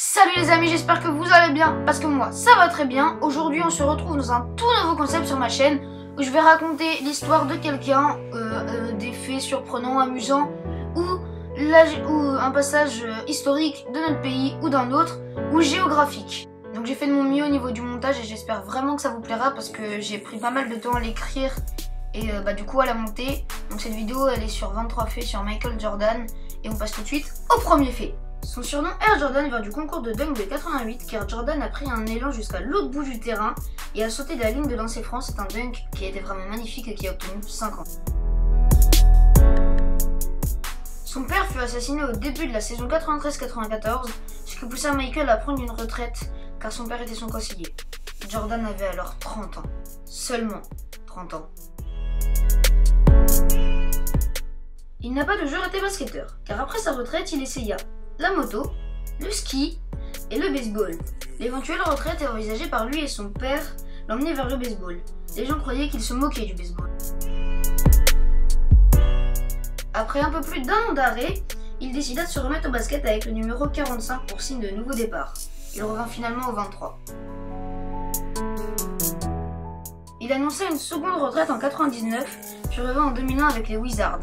Salut les amis, j'espère que vous allez bien, parce que moi ça va très bien. Aujourd'hui on se retrouve dans un tout nouveau concept sur ma chaîne où je vais raconter l'histoire de quelqu'un, des faits surprenants, amusants ou un passage historique de notre pays ou d'un autre ou géographique. Donc j'ai fait de mon mieux au niveau du montage et j'espère vraiment que ça vous plaira parce que j'ai pris pas mal de temps à l'écrire et du coup à la monter. Donc cette vidéo elle est sur 23 faits sur Michael Jordan et on passe tout de suite au premier fait. Son surnom Air Jordan vient du concours de dunk de 88 car Jordan a pris un élan jusqu'à l'autre bout du terrain et a sauté de la ligne de lancer franc. C'est un dunk qui a été vraiment magnifique et qui a obtenu 5 ans. Son père fut assassiné au début de la saison 93-94, ce qui poussa Michael à prendre une retraite car son père était son conseiller. Jordan avait alors 30 ans. Seulement 30 ans. Il n'a pas toujours été basketteur, car après sa retraite, il essaya la moto, le ski et le baseball. L'éventuelle retraite est envisagée par lui et son père l'emmener vers le baseball. Les gens croyaient qu'il se moquait du baseball. Après un peu plus d'un an d'arrêt, il décida de se remettre au basket avec le numéro 45 pour signe de nouveau départ. Il revint finalement au 23. Il annonça une seconde retraite en 99, puis revint en 2001 avec les Wizards.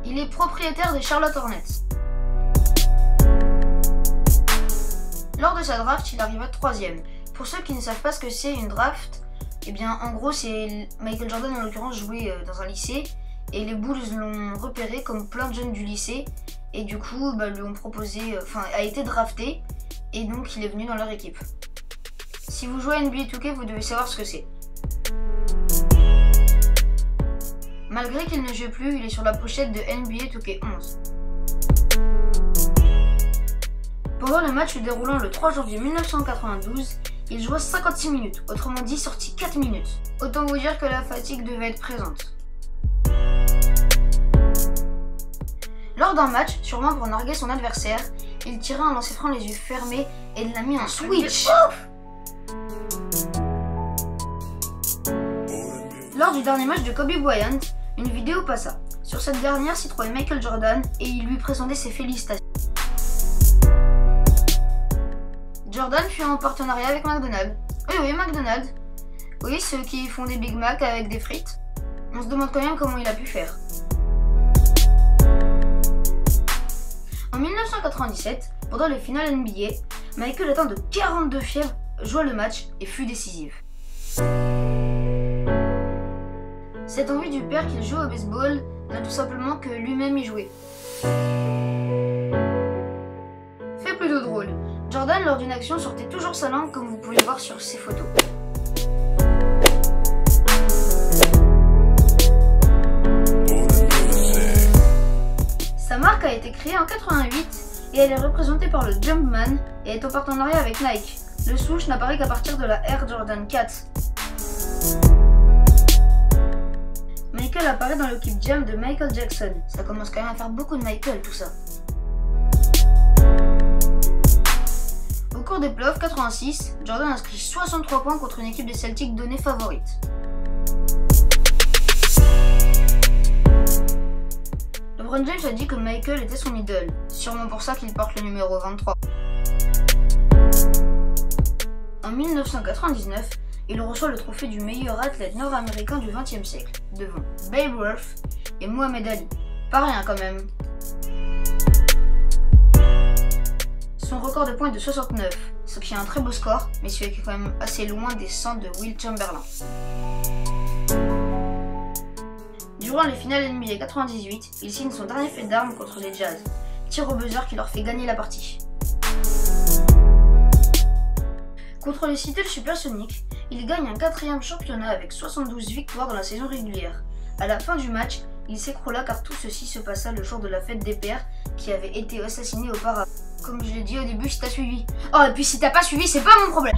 Il est propriétaire des Charlotte Hornets. Lors de sa draft, il arriva 3e. Pour ceux qui ne savent pas ce que c'est une draft, eh bien en gros c'est Michael Jordan en l'occurrence jouait dans un lycée et les Bulls l'ont repéré comme plein de jeunes du lycée et du coup lui ont proposé, a été drafté et donc il est venu dans leur équipe. Si vous jouez à NBA 2K, vous devez savoir ce que c'est. Malgré qu'il ne joue plus, il est sur la pochette de NBA 2K11. Pendant le match se déroulant le 3 janvier 1992, il joua 56 minutes, autrement dit sorti 4 minutes. Autant vous dire que la fatigue devait être présente. Lors d'un match, sûrement pour narguer son adversaire, il tira un lancer franc les yeux fermés et il l'a mis en switch. Lors du dernier match de Kobe Bryant, une vidéo passa. Sur cette dernière s'y trouvait Michael Jordan et il lui présentait ses félicitations. Jordan fut en partenariat avec McDonald's. Oui, McDonald's. Oui, ceux qui font des Big Mac avec des frites. On se demande quand même comment il a pu faire. En 1997, pendant le final NBA, Michael atteint de 42 fièvres, joua le match et fut décisif. Cette envie du père qu'il joue au baseball n'a tout simplement que lui-même y jouer. Fait plutôt drôle, Jordan lors d'une action sortait toujours sa langue comme vous pouvez voir sur ses photos. Sa marque a été créée en 88 et elle est représentée par le Jumpman et est en partenariat avec Nike. Le swoosh n'apparaît qu'à partir de la Air Jordan 4. Michael apparaît dans le clip Jump de Michael Jackson. Ça commence quand même à faire beaucoup de Michael tout ça. Au cours des playoffs 86, Jordan inscrit 63 points contre une équipe des Celtics donnée favorite. LeBron James a dit que Michael était son idole, sûrement pour ça qu'il porte le numéro 23. En 1999, il reçoit le trophée du meilleur athlète nord-américain du XXe siècle, devant Babe Ruth et Muhammad Ali. Pas rien quand même. Son record de points est de 69, ce qui est un très beau score, mais celui qui est quand même assez loin des 100 de Will Chamberlain. Durant les finales NBA 98, il signe son dernier fait d'armes contre les Jazz, tir au buzzer qui leur fait gagner la partie. Contre les Seattle Supersonics, il gagne un 4e championnat avec 72 victoires dans la saison régulière. À la fin du match, il s'écroula car tout ceci se passa le jour de la fête des pères qui avait été assassiné auparavant. Comme je l'ai dit au début, si t'as suivi. Oh, et puis si t'as pas suivi, c'est pas mon problème.